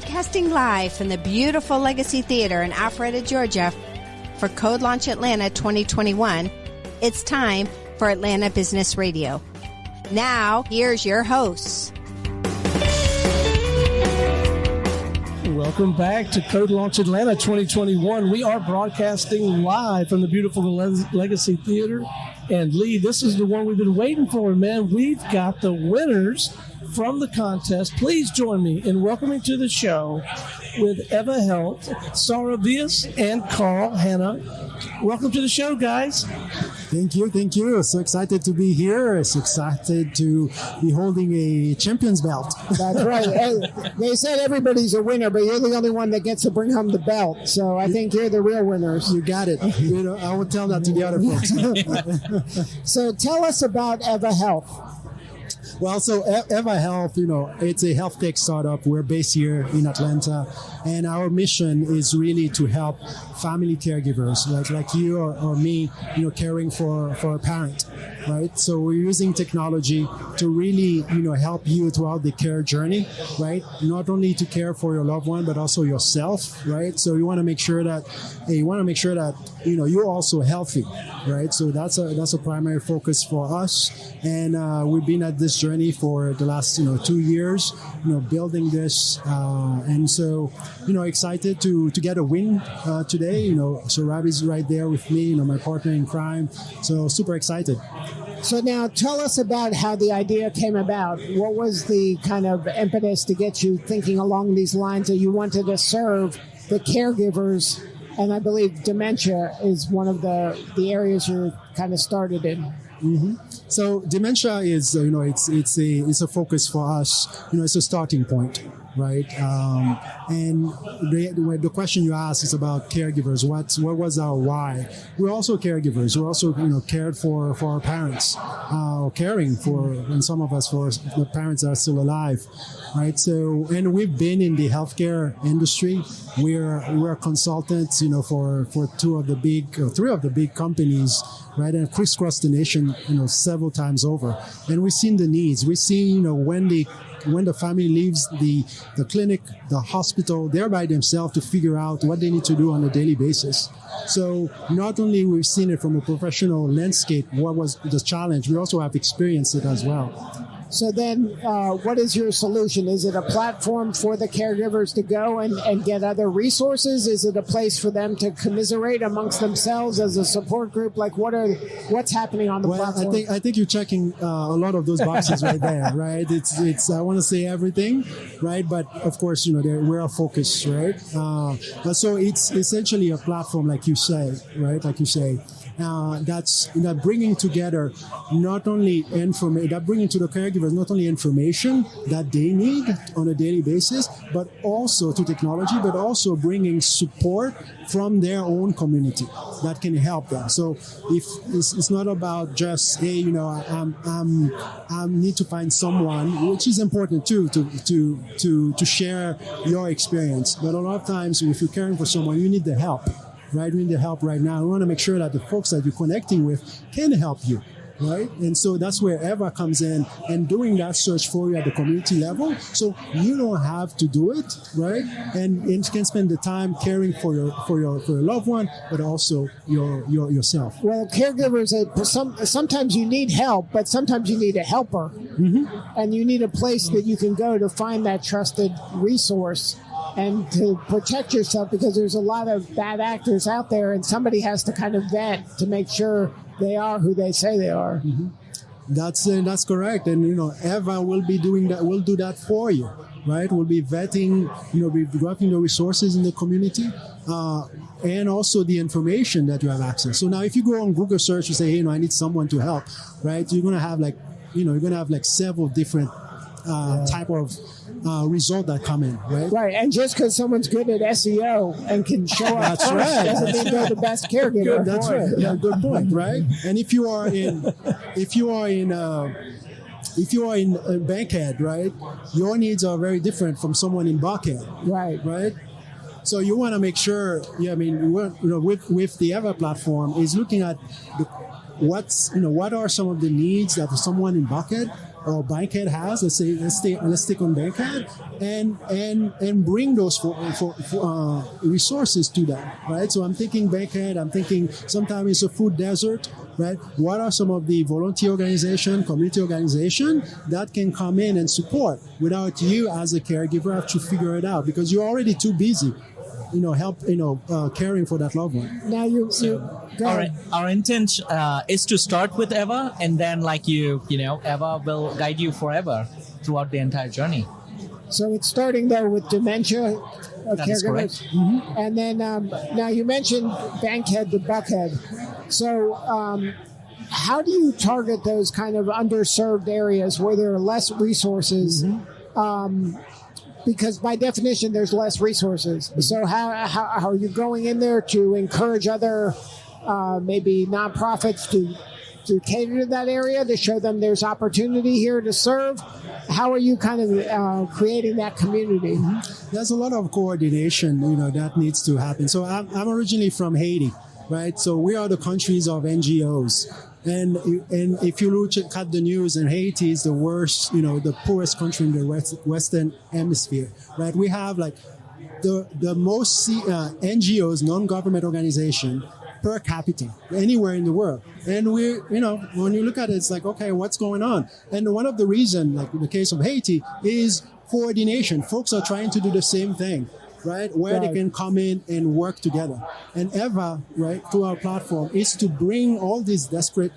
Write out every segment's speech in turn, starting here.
broadcasting live from the beautiful Legacy Theater in Alpharetta, Georgia for CodeLaunch Atlanta 2021. It's time for Atlanta Business Radio. Now, here's your hosts. Welcome back to CodeLaunch Atlanta 2021. We are broadcasting live from the beautiful Legacy Theater. And Lee, this is the one we've been waiting for, man. We've got the winners from the contest. Please join me in welcoming to the show with Eva Health, Saurabh Vyas, and Hanna. Welcome to the show, guys. Thank you. So excited to be here. So excited to be holding a champion's belt. That's right. Hey, they said everybody's a winner, but you're the only one that gets to bring home the belt. So I think you're the real winners. You got it. I will tell that to the other folks. So tell us about Eva Health. Well, so Eva Health, it's a health tech startup. We're based here in Atlanta, and our mission is really to help family caregivers like you or me, caring for a parent, right? So we're using technology to really, help you throughout the care journey, right? Not only to care for your loved one, but also yourself, right? So you want to make sure that you're also healthy, right? So that's a primary focus for us, and we've been at this journey for the last 2 years, building this, and so excited to get a win today. So Ravi's right there with me, my partner in crime. So super excited. So now tell us about how the idea came about. What was the kind of impetus to get you thinking along these lines that you wanted to serve the caregivers? And I believe dementia is one of the areas you kind of started in. Mm-hmm. So dementia is, it's a focus for us. It's a starting point, right? And the question you asked is about caregivers. What was our why? We're also caregivers. We're also, cared for our parents, caring for, and some of us for the parents that are still alive, right? So, and we've been in the healthcare industry. We're consultants, for three of the big companies, right? And crisscross the nation, several times over. And we've seen the needs. We've seen, when the family leaves the clinic, the hospital, they're by themselves to figure out what they need to do on a daily basis. So not only we've seen it from a professional landscape, what was the challenge, we also have experienced it as well. So then what is your solution? Is it a platform for the caregivers to go and get other resources? Is it a place for them to commiserate amongst themselves as a support group? Like what's happening on the platform? I think you're checking a lot of those boxes right there, right? It's I want to say everything, right? But of course, we're focused, right? So it's essentially a platform, like you say, right? Like you say. That's bringing together bringing to the caregivers not only information that they need on a daily basis, but also to technology, but also bringing support from their own community that can help them. So if it's not about just, hey, I need to find someone, which is important too, to share your experience. But a lot of times, if you're caring for someone, you need the help. Right, we need the help right now. We want to make sure that the folks that you're connecting with can help you, right? And so that's where Eva comes in and doing that search for you at the community level, so you don't have to do it, right? And you can spend the time caring for your loved one, but also yourself. Well, caregivers, sometimes you need help, but sometimes you need a helper, and you need a place that you can go to find that trusted resource and to protect yourself, because there's a lot of bad actors out there, and somebody has to kind of vet to make sure they are who they say they are. Mm-hmm. That's correct. And Eva will be doing that. Will do that for you, right? We'll be vetting, be grabbing the resources in the community, and also the information that you have access. So now, if you go on Google search and say, hey, I need someone to help, right? You're gonna have several different type of result that come in, right? Right, and just because someone's good at SEO and can show up that's right. doesn't mean they're the best caregiver. That's right. Yeah, good point, right? And if you are in Bankhead, right, your needs are very different from someone in Buckhead, right? So you want to make sure, with the Eva platform is looking at what are some of the needs that someone in Buckhead or Bankhead has. Let's stick on Bankhead and bring those resources to them, right? So I'm thinking Bankhead. I'm thinking sometimes it's a food desert, right? What are some of the volunteer organization, community organization that can come in and support without you as a caregiver have to figure it out because you're already too busy, caring for that loved one. Now our intent is to start with Eva, and then Eva will guide you forever throughout the entire journey. So it's starting though with dementia That is correct. Mm-hmm. And then now you mentioned Bankhead to Buckhead. So how do you target those kind of underserved areas where there are less resources? Mm-hmm. Because by definition, there's less resources. So how are you going in there to encourage other maybe nonprofits to cater to that area, to show them there's opportunity here to serve? How are you kind of creating that community? Mm-hmm. There's a lot of coordination, that needs to happen. So I'm originally from Haiti, right? So we are the countries of NGOs. And if you look at the news, and Haiti is the worst, the poorest country in the Western Hemisphere, right? We have like the most NGOs, non-government organization, per capita anywhere in the world. And when you look at it, it's like, okay, what's going on? And one of the reasons, like in the case of Haiti, is coordination. Folks are trying to do the same thing, right? Where they can come in and work together. And Eva, right, through our platform, is to bring all these disparate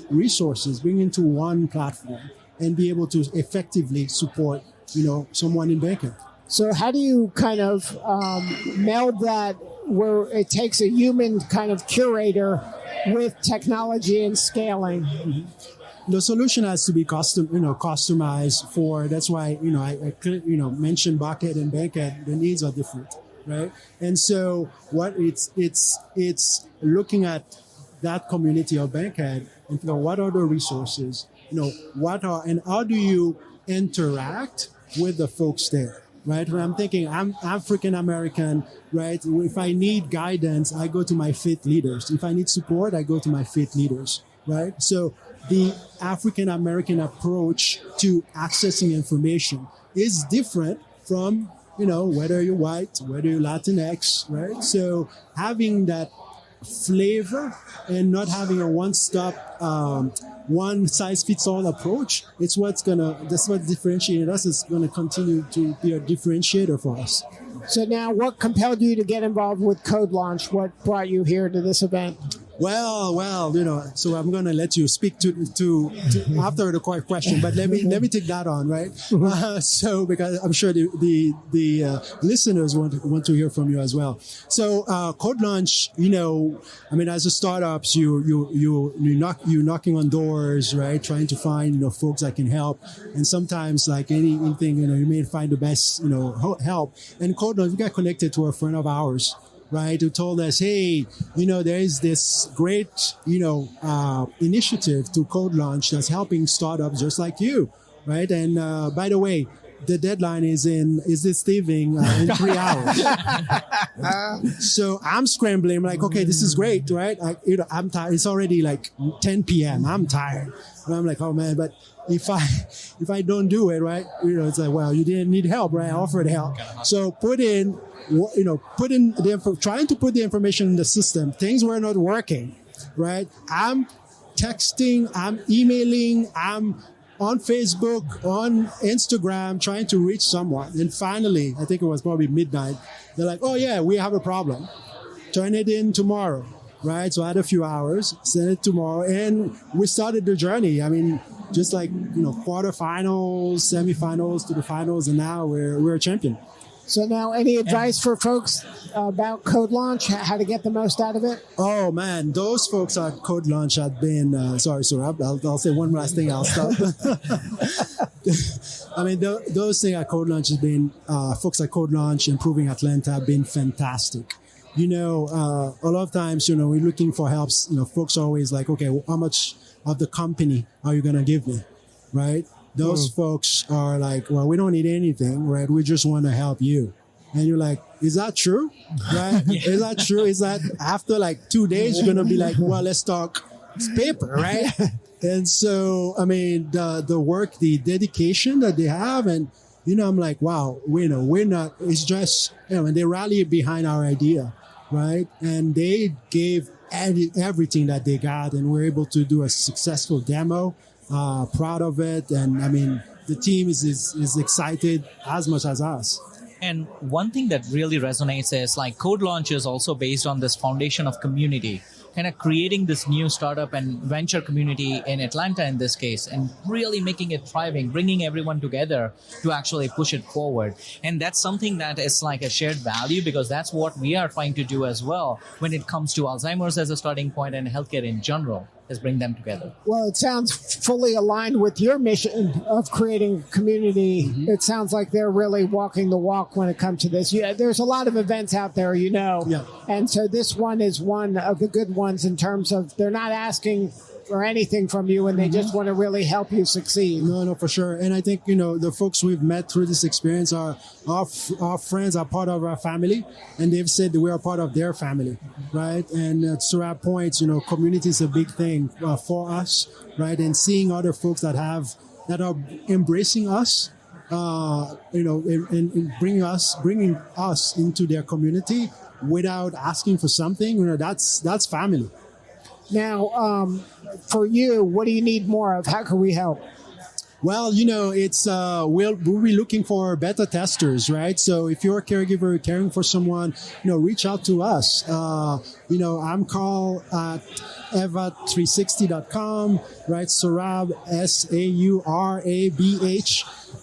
resources, bring into one platform and be able to effectively support, someone in Bankhead. So how do you kind of meld that where it takes a human kind of curator with technology and scaling? Mm-hmm. The solution has to be customized for. That's why I mentioned Buckhead and Bankhead. The needs are different, right? And so what it's looking at that community of Bankhead and figure out what are the resources, and how do you interact with the folks there? Right? When I'm thinking I'm African American, right? If I need guidance, I go to my faith leaders. If I need support, I go to my faith leaders, right? So the African American approach to accessing information is different from, whether you're white, whether you're Latinx, right? So having that flavor and not having a one-stop, one-size-fits-all approach, that's what differentiates us. It's going to continue to be a differentiator for us. So now, what compelled you to get involved with CodeLaunch? What brought you here to this event? Well, so I'm going to let you speak to after the question, but let me take that on, right? So because I'm sure the listeners want to hear from you as well. So CodeLaunch, as a startups, you're knocking on doors, right? Trying to find folks that can help, and sometimes like anything, you may find the best help. And CodeLaunch, we got connected to a friend of ours, right, who told us, hey, there is this great, initiative to CodeLaunch that's helping startups just like you, right? And by the way, the deadline is this evening in 3 hours. So I'm scrambling. I'm like, okay, this is great, right? I'm tired. It's already like 10 p.m. I'm tired. And I'm like, oh man, but if I don't do it, right, it's like, well, you didn't need help, right? I offered help. So trying to put the information in the system. Things were not working, right? I'm texting, I'm emailing, I'm on Facebook, on Instagram, trying to reach someone. And finally, I think it was probably midnight, they're like, oh yeah, we have a problem. Turn it in tomorrow, right? So I had a few hours, send it tomorrow, and we started the journey. I mean, just like, quarterfinals, semifinals to the finals, and now we're a champion. So now, any advice for folks about CodeLaunch, how to get the most out of it? Oh man, those folks at CodeLaunch have been, sorry, I'll say one last thing, I'll stop. I mean, those things at CodeLaunch has been, folks at CodeLaunch, Improving Atlanta have been fantastic. A lot of times, we're looking for helps, folks are always like, okay, well, how much of the company are you going to give me, right? Those folks are like, well, we don't need anything, right? We just want to help you. And you're like, is that true? Right? Is that true? Is that after like 2 days, you're going to be like, well, let's talk paper, right? And so, I mean, the work, the dedication that they have, and I'm like, wow, we're not. It's just, and they rally behind our idea, right? And they gave everything that they got, and we're able to do a successful demo. Proud of it, and I mean, the team is excited as much as us. And one thing that really resonates is like CodeLaunch is also based on this foundation of community, kind of creating this new startup and venture community in Atlanta in this case, and really making it thriving, bringing everyone together to actually push it forward. And that's something that is like a shared value, because that's what we are trying to do as well when it comes to Alzheimer's as a starting point and healthcare in general. Is bring them together. Well, it sounds fully aligned with your mission of creating community. Mm-hmm. It sounds like they're really walking the walk when it comes to this. Yeah, there's a lot of events out there, Yeah. And so this one is one of the good ones in terms of they're not asking for anything from you, and they just want to really help you succeed. No, for sure. And I think, the folks we've met through this experience are our friends, are part of our family, and they've said that we are part of their family, right? And at Saurabh points, community is a big thing for us, right? And seeing other folks that are embracing us, and bringing us into their community without asking for something, that's family. Now, for you, what do you need more of? How can we help? Well, it's we'll be looking for beta testers, right? So if you're a caregiver caring for someone, reach out to us. I'm Carl at eva360.com, right? Saurabh, Saurabh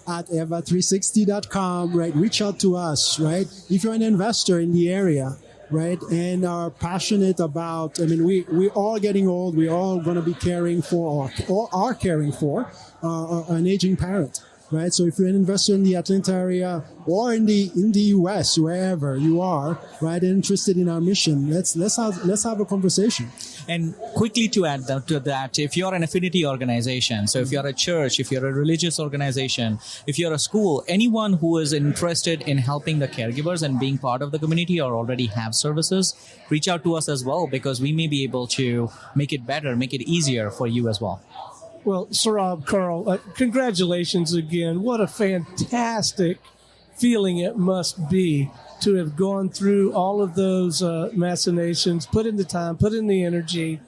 at eva360.com, right? Reach out to us, right? If you're an investor in the area, right, and are passionate about, we're all getting old. We're all going to be caring for, or are caring for, an aging parent, right? So if you're an investor in the Atlanta area or in the U.S., wherever you are, right, interested in our mission, let's have a conversation. And quickly to add to that, if you're an affinity organization, so if you're a church, if you're a religious organization, if you're a school, anyone who is interested in helping the caregivers and being part of the community or already have services, reach out to us as well, because we may be able to make it better, make it easier for you as well. Well, Saurabh, Carl, congratulations again. What a fantastic feeling it must be to have gone through all of those machinations, put in the time, put in the energy,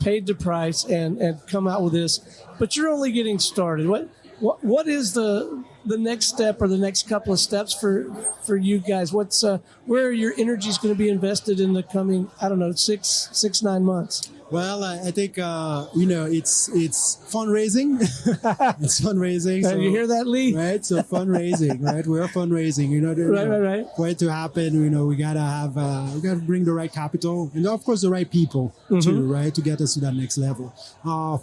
paid the price, and come out with this. But you're only getting started. What is the next step or the next couple of steps for you guys? What's where are your energies going to be invested in the coming, 6-9 months? Well, I think it's fundraising. It's fundraising. So, you hear that, Lee? Right. So fundraising, right? We're fundraising. Right. For it to happen, we gotta bring the right capital and of course the right people too, right, to get us to that next level.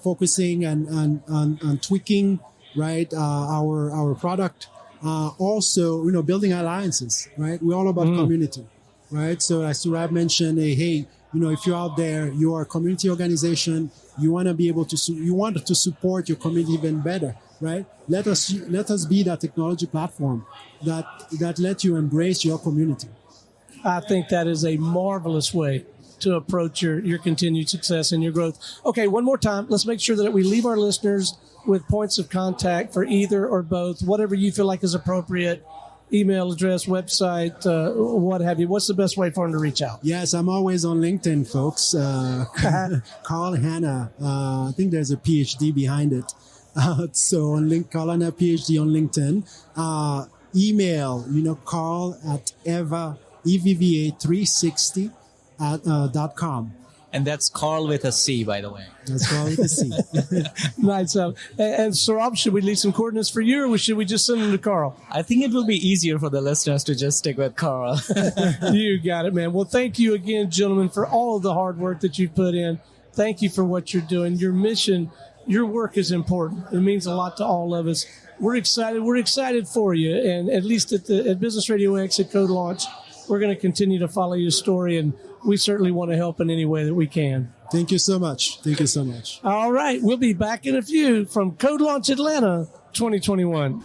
Focusing on tweaking, right, our product. Also, building alliances, right? We're all about community, right? So as Saurabh mentioned, hey. If you're out there, you are a community organization, you want to be able to, you want to support your community even better, right? Let us be that technology platform that let you embrace your community. I think that is a marvelous way to approach your continued success and your growth. Okay, one more time. Let's make sure that we leave our listeners with points of contact for either or both, whatever you feel like is appropriate. Email address, website, what have you. What's the best way for them to reach out? Yes, I'm always on LinkedIn, folks. Call Hanna. I think there's a PhD behind it. So on Call Hanna PhD on LinkedIn. Email, Carl at EVVA360.com. And that's Carl with a C, by the way. That's Carl with a C. Nice. And Saurabh, should we leave some coordinates for you, or should we just send them to Carl? I think it will be easier for the listeners to just stick with Carl. You got it, man. Well, thank you again, gentlemen, for all of the hard work that you've put in. Thank you for what you're doing. Your mission, your work is important. It means a lot to all of us. We're excited. We're excited for you. And at least at Business RadioX at CodeLaunch, we're going to continue to follow your story, and we certainly want to help in any way that we can. Thank you so much. Thank you so much. All right. We'll be back in a few from CodeLaunch Atlanta 2021.